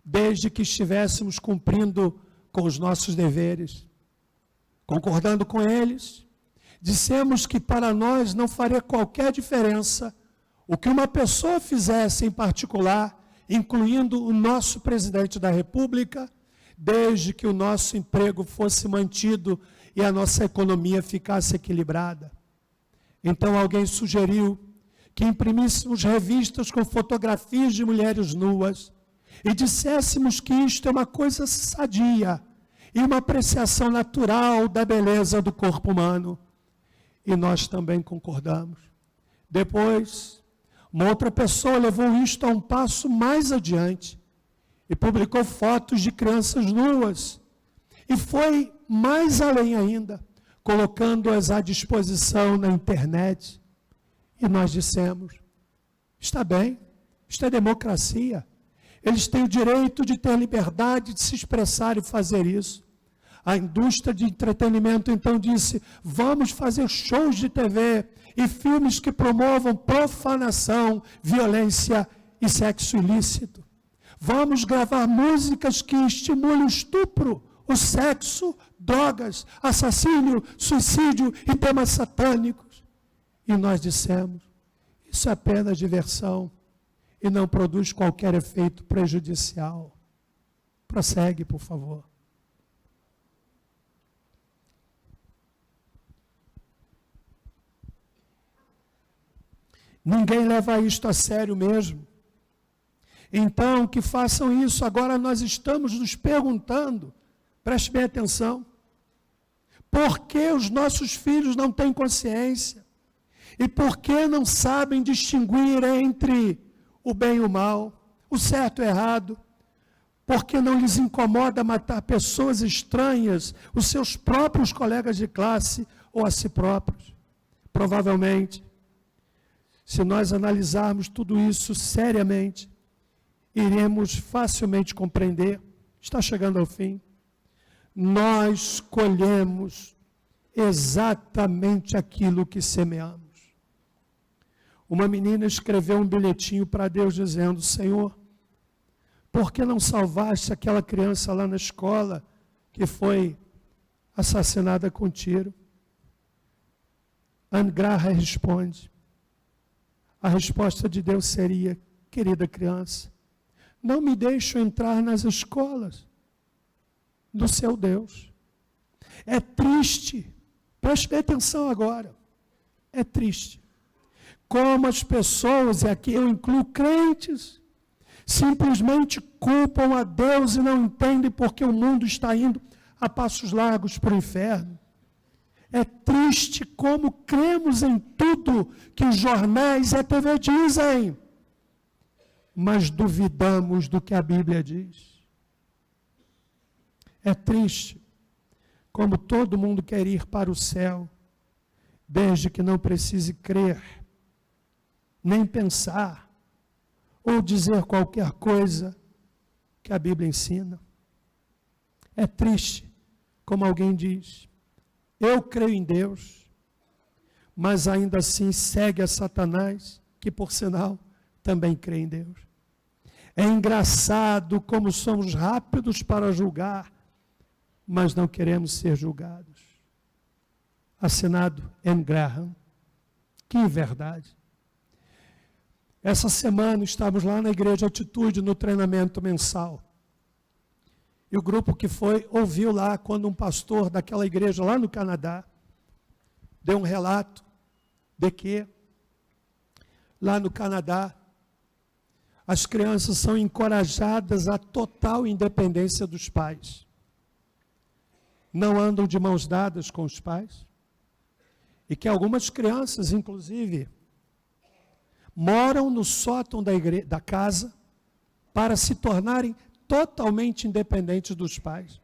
Speaker 1: desde que estivéssemos cumprindo com os nossos deveres. Concordando com eles, dissemos que para nós não faria qualquer diferença o que uma pessoa fizesse em particular, incluindo o nosso presidente da República, desde que o nosso emprego fosse mantido e a nossa economia ficasse equilibrada. Então alguém sugeriu que imprimíssemos revistas com fotografias de mulheres nuas e disséssemos que isto é uma coisa sadia e uma apreciação natural da beleza do corpo humano. E nós também concordamos. Depois, uma outra pessoa levou isto a um passo mais adiante e publicou fotos de crianças nuas. E foi mais além ainda, colocando-as à disposição na internet. E nós dissemos, está bem, isto é democracia. Eles têm o direito de ter liberdade de se expressar e fazer isso. A indústria de entretenimento então disse, vamos fazer shows de TV e filmes que promovam profanação, violência e sexo ilícito. Vamos gravar músicas que estimulem o estupro, o sexo, drogas, assassínio, suicídio e temas satânicos. E nós dissemos, isso é apenas diversão e não produz qualquer efeito prejudicial. Prossegue, por favor. Ninguém leva isto a sério mesmo. Então, que façam isso. Agora nós estamos nos perguntando, preste bem atenção, por que os nossos filhos não têm consciência? E por que não sabem distinguir entre o bem e o mal, o certo e o errado? Por que não lhes incomoda matar pessoas estranhas, os seus próprios colegas de classe ou a si próprios? Provavelmente, se nós analisarmos tudo isso seriamente, iremos facilmente compreender, está chegando ao fim, nós colhemos exatamente aquilo que semeamos. Uma menina escreveu um bilhetinho para Deus dizendo, Senhor, por que não salvaste aquela criança lá na escola que foi assassinada com tiro? Anne Graham responde, a resposta de Deus seria, querida criança, não me deixo entrar nas escolas do seu Deus. É triste, preste atenção agora, é triste, como as pessoas, e aqui eu incluo crentes, simplesmente culpam a Deus e não entendem porque o mundo está indo a passos largos para o inferno. É triste como cremos em tudo que os jornais e a TV dizem, mas duvidamos do que a Bíblia diz. É triste como todo mundo quer ir para o céu, desde que não precise crer, nem pensar, ou dizer qualquer coisa que a Bíblia ensina. É triste como alguém diz, eu creio em Deus, mas ainda assim segue a Satanás, que por sinal também crê em Deus. É engraçado como somos rápidos para julgar, mas não queremos ser julgados. Assinado Anne Graham. Que verdade. Essa semana estávamos lá na Igreja Atitude, no treinamento mensal. E o grupo que foi, ouviu lá, quando um pastor daquela igreja lá no Canadá, deu um relato de que, lá no Canadá, as crianças são encorajadas à total independência dos pais. Não andam de mãos dadas com os pais. E que algumas crianças, inclusive, moram no sótão da casa para se tornarem totalmente independentes dos pais.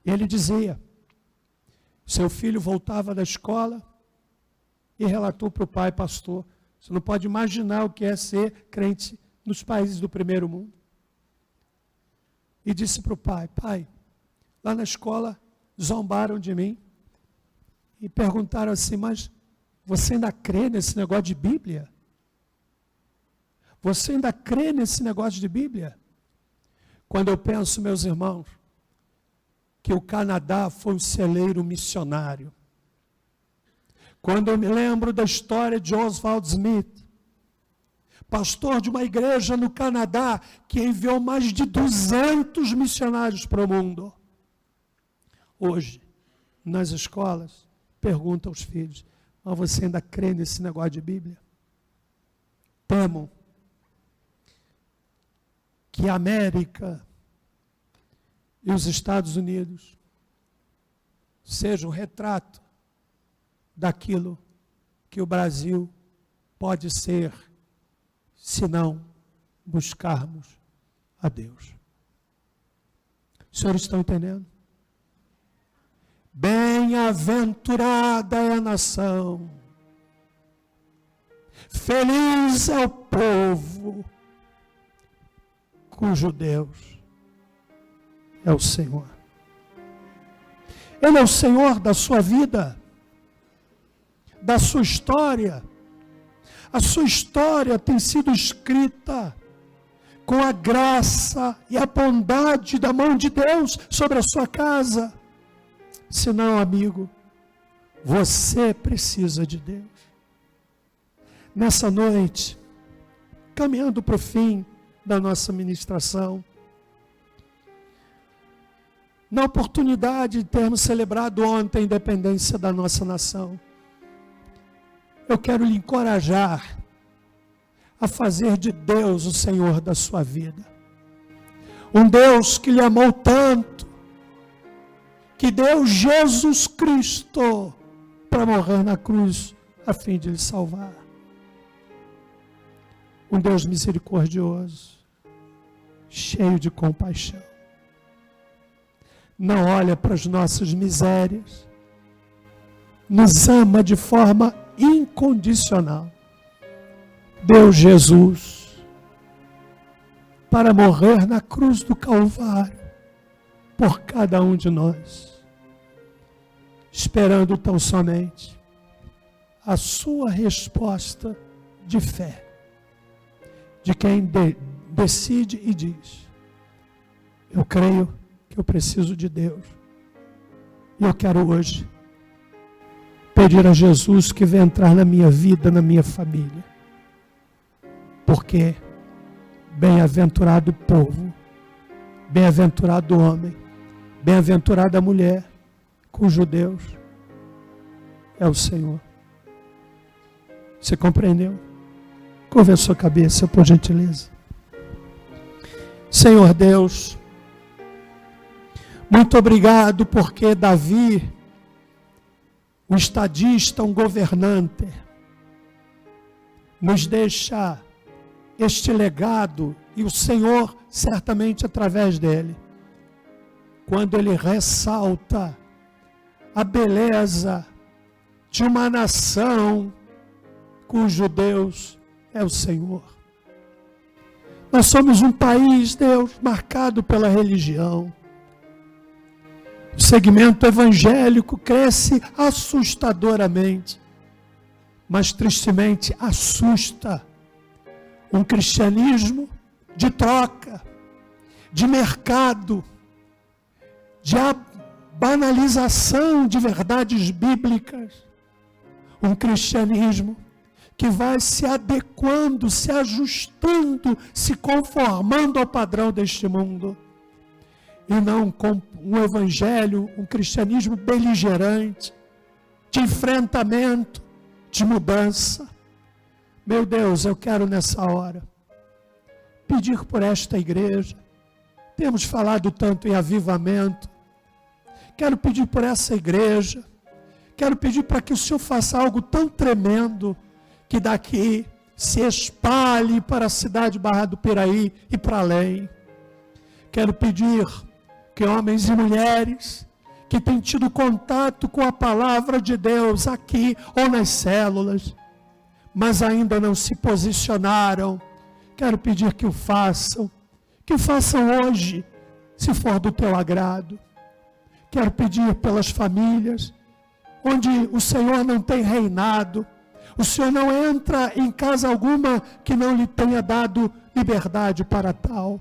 Speaker 1: Ele dizia, seu filho voltava da escola e relatou para o pai, pastor, você não pode imaginar o que é ser crente nos países do primeiro mundo. E disse para o pai, pai, lá na escola zombaram de mim e perguntaram assim, mas Você ainda crê nesse negócio de Bíblia? Você ainda crê nesse negócio de Bíblia? Quando eu penso, meus irmãos, que o Canadá foi um celeiro missionário. Quando eu me lembro da história de Oswald Smith, pastor de uma igreja no Canadá, que enviou mais de 200 missionários para o mundo. Hoje, nas escolas, perguntam aos filhos, mas você ainda crê nesse negócio de Bíblia? Temo que a América e os Estados Unidos sejam um retrato daquilo que o Brasil pode ser, se não buscarmos a Deus. Os senhores estão entendendo? Bem-aventurada é a nação, feliz é o povo, cujo Deus é o Senhor. Ele é o Senhor da sua vida, da sua história. A sua história tem sido escrita com a graça e a bondade da mão de Deus sobre a sua casa. Se não, amigo, você precisa de Deus. Nessa noite, caminhando para o fim da nossa ministração, na oportunidade de termos celebrado ontem a independência da nossa nação, eu quero lhe encorajar a fazer de Deus o Senhor da sua vida. Um Deus que lhe amou tanto, que deu Jesus Cristo para morrer na cruz, a fim de lhe salvar. Um Deus misericordioso, cheio de compaixão. Não olha para as nossas misérias, nos ama de forma incondicional. Deu Jesus para morrer na cruz do Calvário por cada um de nós, esperando tão somente a sua resposta de fé, de quem decide e diz: eu creio que eu preciso de Deus, e eu quero hoje pedir a Jesus que venha entrar na minha vida, na minha família, porque bem-aventurado o povo, bem-aventurado o homem, bem-aventurada a mulher, cujo Deus é o Senhor. Você compreendeu? Curva a sua cabeça, por gentileza. Senhor Deus, muito obrigado porque Davi, um estadista, um governante, nos deixa este legado, e o Senhor certamente através dele, quando ele ressalta a beleza de uma nação cujo Deus é o Senhor. Nós somos um país, Deus, marcado pela religião. O segmento evangélico cresce assustadoramente, mas tristemente assusta. Um cristianismo de troca, de mercado, de banalização de verdades bíblicas. Um cristianismo que vai se adequando, se ajustando, se conformando ao padrão deste mundo. E não com um evangelho, um cristianismo beligerante, de enfrentamento, de mudança. Meu Deus, eu quero nessa hora pedir por esta igreja. Temos falado tanto em avivamento. Quero pedir por essa igreja. Quero pedir para que o Senhor faça algo tão tremendo que daqui se espalhe para a cidade de Barra do Piraí e para além. Quero pedir que homens e mulheres que têm tido contato com a palavra de Deus aqui ou nas células, mas ainda não se posicionaram, quero pedir que o façam hoje, se for do teu agrado. Quero pedir pelas famílias, onde o Senhor não tem reinado, O Senhor não entra em casa alguma que não lhe tenha dado liberdade para tal.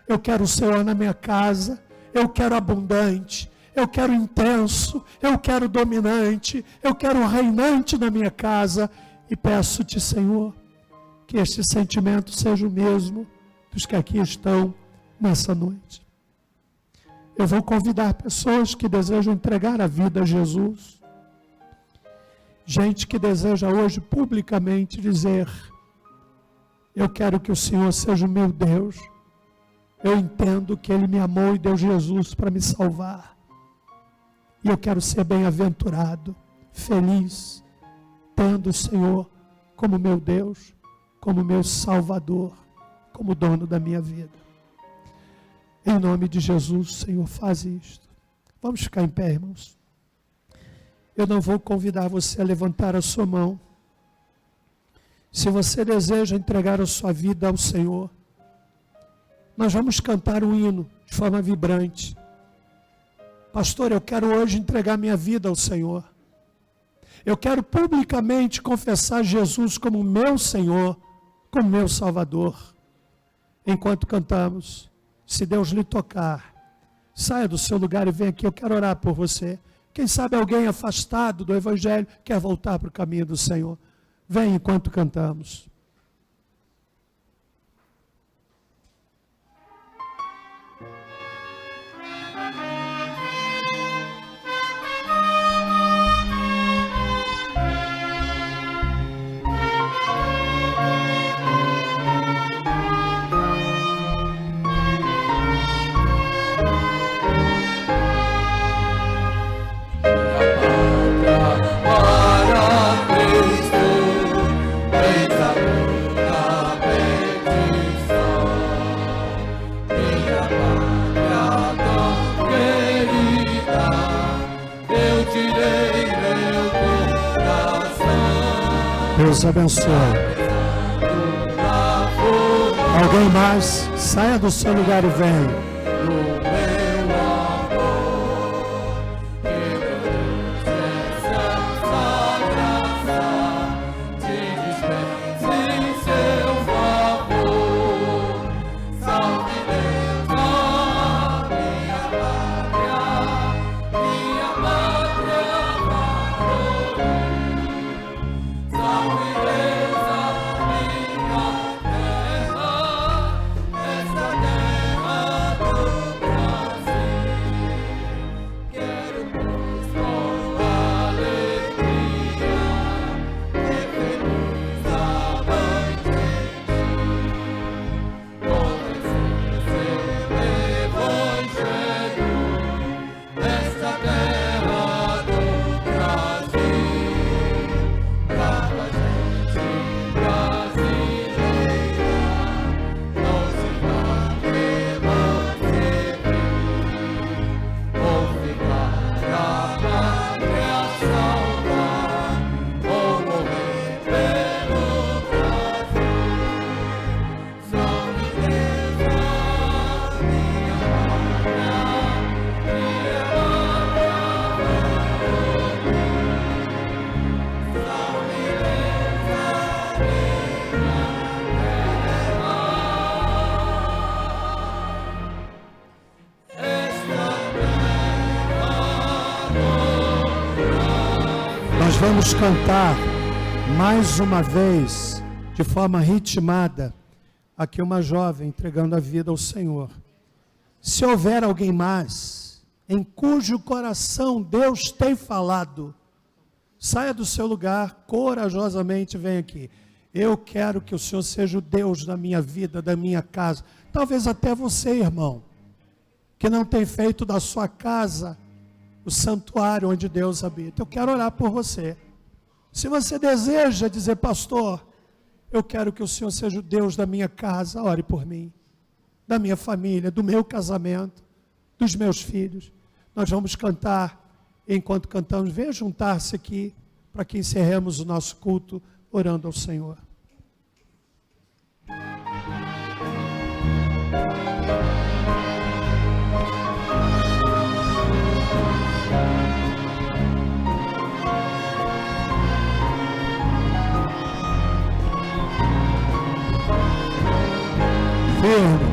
Speaker 1: Eu quero o Senhor na minha casa, eu quero abundante, eu quero intenso, eu quero dominante, eu quero reinante na minha casa. E peço-te, Senhor, que este sentimento seja o mesmo dos que aqui estão nessa noite. Eu vou convidar pessoas que desejam entregar a vida a Jesus. Gente que deseja hoje publicamente dizer: eu quero que o Senhor seja o meu Deus. Eu entendo que Ele me amou e deu Jesus para me salvar. E eu quero ser bem-aventurado, feliz, tendo o Senhor como meu Deus, como meu Salvador, como dono da minha vida. Em nome de Jesus, Senhor, faz isto. Vamos ficar em pé, irmãos. Eu não vou convidar você a levantar a sua mão. Se você deseja entregar a sua vida ao Senhor, nós vamos cantar um hino de forma vibrante. Pastor, eu quero hoje entregar minha vida ao Senhor. Eu quero publicamente confessar Jesus como meu Senhor, como meu Salvador. Enquanto cantamos, se Deus lhe tocar, saia do seu lugar e venha aqui, eu quero orar por você. Quem sabe alguém afastado do Evangelho quer voltar para o caminho do Senhor. Vem enquanto cantamos. Deus abençoe. Alguém mais? Saia do seu lugar e venha. Vamos cantar mais uma vez, de forma ritmada, aqui uma jovem entregando a vida ao Senhor. Se houver alguém mais, em cujo coração Deus tem falado, saia do seu lugar, corajosamente vem aqui. Eu quero que o Senhor seja o Deus da minha vida, da minha casa. Talvez até você, irmão, que não tem feito da sua casa o santuário onde Deus habita. Eu quero orar por você. Se você deseja dizer: pastor, eu quero que o Senhor seja o Deus da minha casa, ore por mim, da minha família, do meu casamento, dos meus filhos. Nós vamos cantar, enquanto cantamos, venha juntar-se aqui, para que encerremos o nosso culto orando ao Senhor. firme.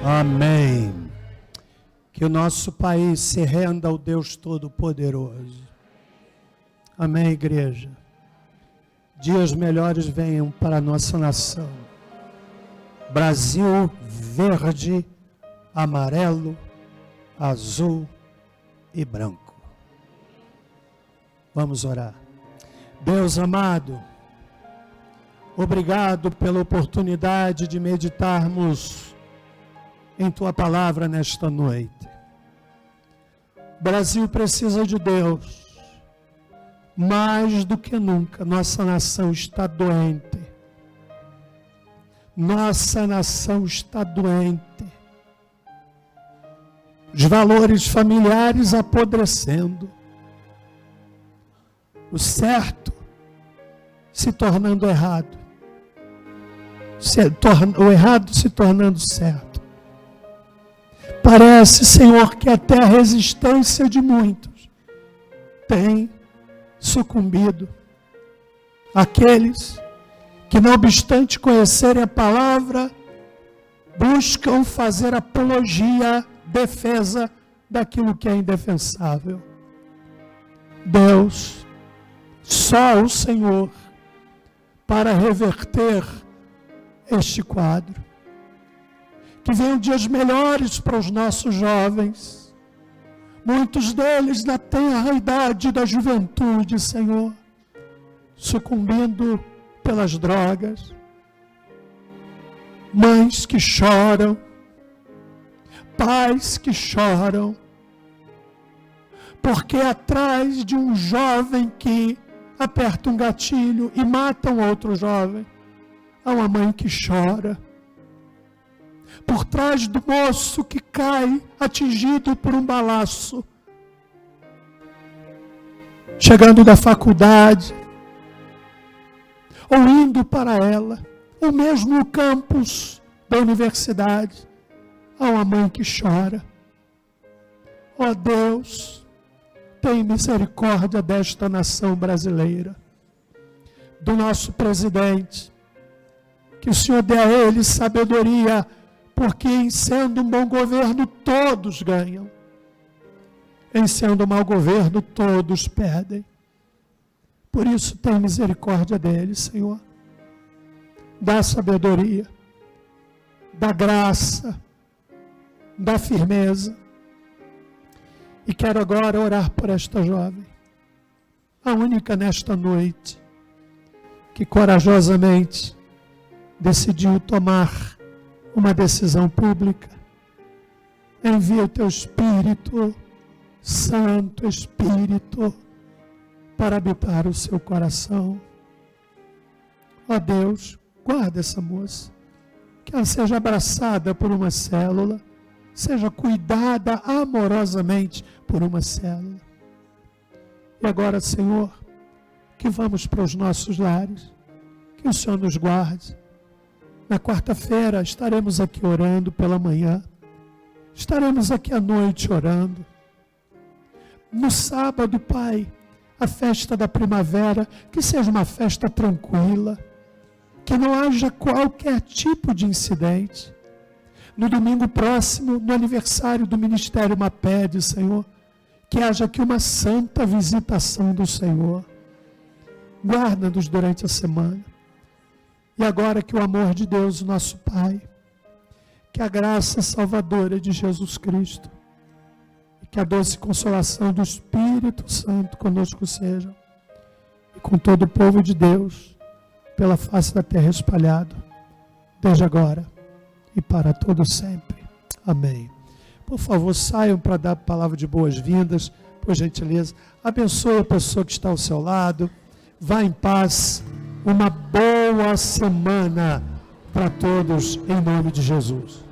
Speaker 1: Amém. Que o nosso país se renda ao Deus Todo-Poderoso. Amém, igreja. Dias melhores venham para a nossa nação. Brasil verde, amarelo, azul e branco. Vamos orar. Deus amado, obrigado pela oportunidade de meditarmos em Tua Palavra nesta noite. O Brasil precisa de Deus. Mais do que nunca, nossa nação está doente. Nossa nação está doente. Os valores familiares apodrecendo. O certo se tornando errado. O errado se tornando certo. Parece, Senhor, que até a resistência de muitos tem sucumbido. Aqueles que, não obstante conhecerem a palavra, buscam fazer apologia, defesa daquilo que é indefensável. Deus, só o Senhor, para reverter este quadro. Que venham dias melhores para os nossos jovens. Muitos deles na tenra idade da juventude, Senhor, sucumbindo pelas drogas. Mães que choram, pais que choram, porque atrás de um jovem que aperta um gatilho e mata um outro jovem, há uma mãe que chora. Por trás do moço que cai atingido por um balaço, chegando da faculdade, ou indo para ela, ou mesmo no campus da universidade, há uma mãe que chora. Ó Deus, tem misericórdia desta nação brasileira, do nosso presidente, que o Senhor dê a ele sabedoria, porque em sendo um bom governo todos ganham, em sendo um mau governo todos perdem. Por isso tem misericórdia dele, Senhor. Dá sabedoria, dá graça, dá firmeza. E quero agora orar por esta jovem, a única nesta noite, que corajosamente decidiu tomar uma decisão pública. Envia o teu Espírito, Santo Espírito, para habitar o seu coração. Ó Deus, guarda essa moça, que ela seja abraçada por uma célula, seja cuidada amorosamente por uma célula. E agora, Senhor, que vamos para os nossos lares, que o Senhor nos guarde. Na quarta-feira estaremos aqui orando pela manhã, estaremos aqui à noite orando. No sábado, Pai, a festa da primavera, que seja uma festa tranquila, que não haja qualquer tipo de incidente. No domingo próximo, no aniversário do Ministério Maped, Senhor, que haja aqui uma santa visitação do Senhor. Guarda-nos durante a semana. E agora que o amor de Deus, nosso Pai, que a graça salvadora de Jesus Cristo, e que a doce consolação do Espírito Santo conosco seja, e com todo o povo de Deus, pela face da terra espalhado, desde agora e para todo sempre. Amém. Por favor, saiam para dar palavra de boas-vindas, por gentileza. Abençoe a pessoa que está ao seu lado. Vá em paz. Uma boa semana para todos, em nome de Jesus.